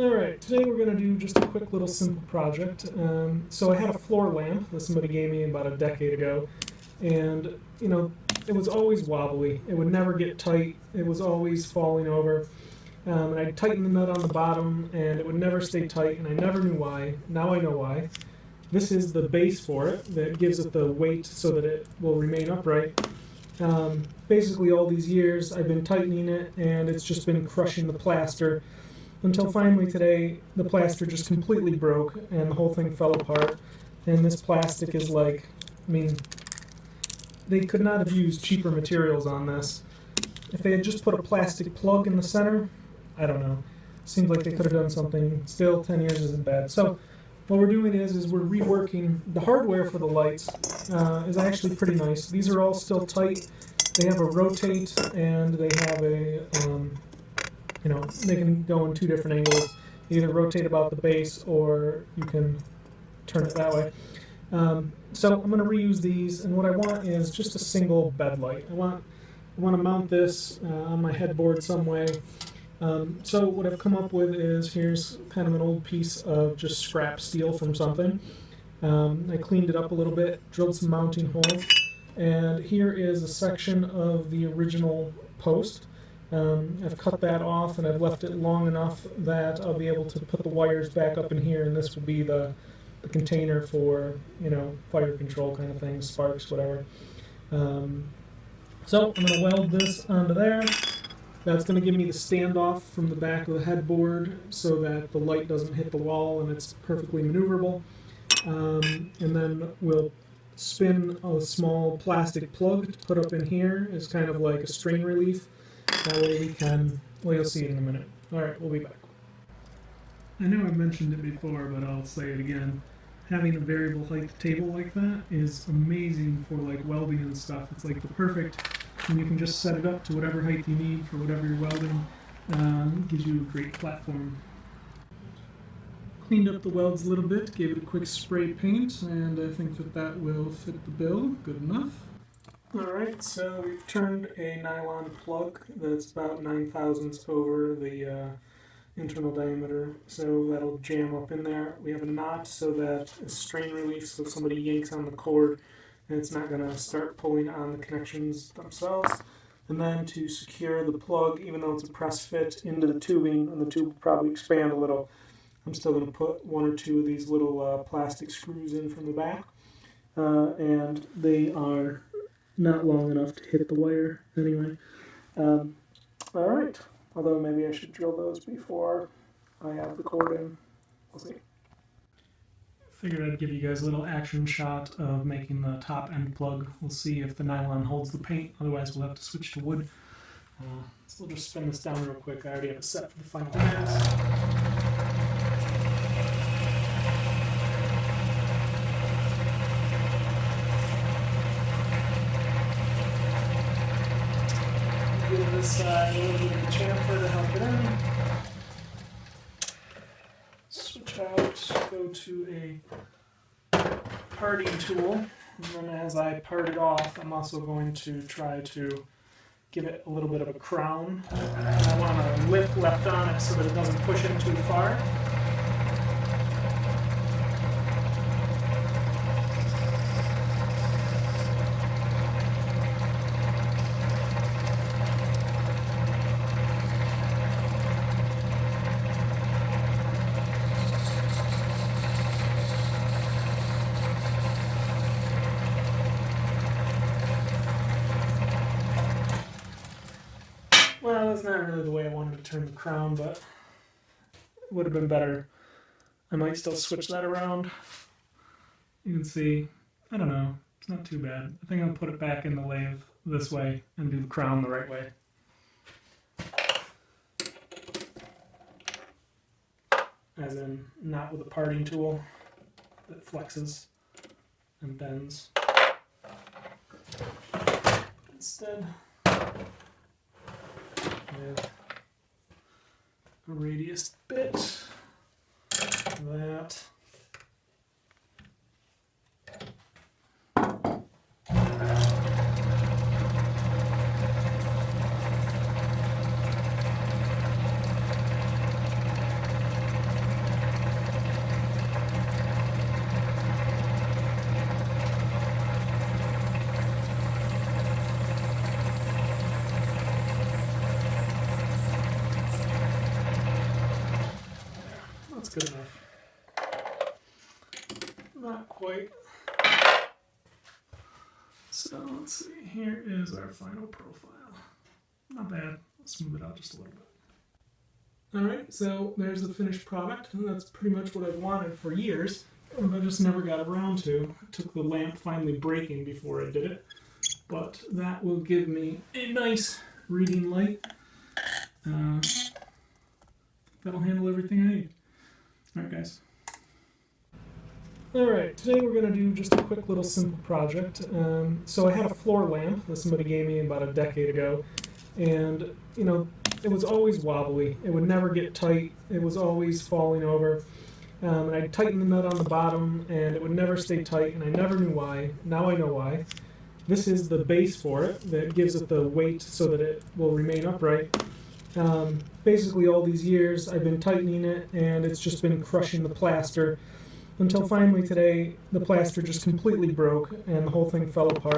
Alright, today we're going to do just a quick little simple project. So I had a floor lamp that somebody gave me about a decade ago, and it was always wobbly. It would never get tight. It was always falling over. And I'd tighten the nut on the bottom, and it would never stay tight, and I never knew why. Now I know why. This is the base for it that gives it the weight so that it will remain upright. Basically all these years I've been tightening it, and it's just been crushing the plaster until finally today the plaster just completely broke and the whole thing fell apart. And this plastic is like, they could not have used cheaper materials on this. If they had just put a plastic plug in the center, I don't know. Seems like they could have done something. Still, 10 years isn't bad. So what we're doing is we're reworking the hardware for the lights. Is actually pretty nice. These are all still tight. They have a rotate, and they have a they can go in two different angles. You either rotate about the base, or you can turn it that way. So I'm going to reuse these, and what I want is just a single bed light. I want to mount this on my headboard some way. So what I've come up with is, here's kind of an old piece of just scrap steel from something. I cleaned it up a little bit, drilled some mounting holes, and here is a section of the original post. I've cut that off, and I've left it long enough that I'll be able to put the wires back up in here, and this will be the container for, fire control kind of thing, sparks, whatever. So I'm going to weld this onto there. That's going to give me the standoff from the back of the headboard so that the light doesn't hit the wall and it's perfectly maneuverable. And then we'll spin a small plastic plug to put up in here as kind of like a strain relief. That way we can, well, you'll see it in a minute. Alright, we'll be back. I know I've mentioned it before, but I'll say it again. Having a variable height table like that is amazing for like welding and stuff. It's like the perfect, and you can just set it up to whatever height you need for whatever you're welding. Gives you a great platform. Cleaned up the welds a little bit, gave it a quick spray paint, and I think that will fit the bill good enough. Alright, so we've turned a nylon plug that's about 9 thousandths over the internal diameter, so that'll jam up in there. We have a knot so that it's strain relief, so if somebody yanks on the cord, and it's not going to start pulling on the connections themselves. And then to secure the plug, even though it's a press fit into the tubing, and the tube will probably expand a little, I'm still going to put one or two of these little plastic screws in from the back, and they are not long enough to hit the wire anyway. Alright, although maybe I should drill those before I have the cord in. We'll see. Figured I'd give you guys a little action shot of making the top end plug. We'll see if the nylon holds the paint, otherwise we'll have to switch to wood. So we'll just spin this down real quick. I already have it set for the final pass. Give this side a little bit of a chamfer to help it in. Switch out, go to a parting tool, and then as I part it off, I'm also going to try to give it a little bit of a crown. I want a lip left on it so that it doesn't push in too far. Well, that's not really the way I wanted to turn the crown, but it would have been better. I might still switch that around. You can see, I don't know, it's not too bad. I think I'll put it back in the lathe this way and do the crown the right way. As in, not with a parting tool that flexes and bends. Instead, with a radius bit, that That's good enough. Not quite. So let's see, here is our final profile. Not bad. Let's smooth it out just a little bit. Alright, so there's the finished product, and that's pretty much what I've wanted for years, but I just never got around to. It took the lamp finally breaking before I did it, but that will give me a nice reading light. That'll handle everything I need. Alright guys. Alright, today we're going to do just a quick little simple project. So I had a floor lamp that somebody gave me about a decade ago, and you know, it was always wobbly. It would never get tight. It was always falling over. And I'd tighten the nut on the bottom and it would never stay tight, and I never knew why. Now I know why. This is the base for it that gives it the weight so that it will remain upright. Basically all these years I've been tightening it and it's just been crushing the plaster until finally today the plaster just completely broke and the whole thing fell apart.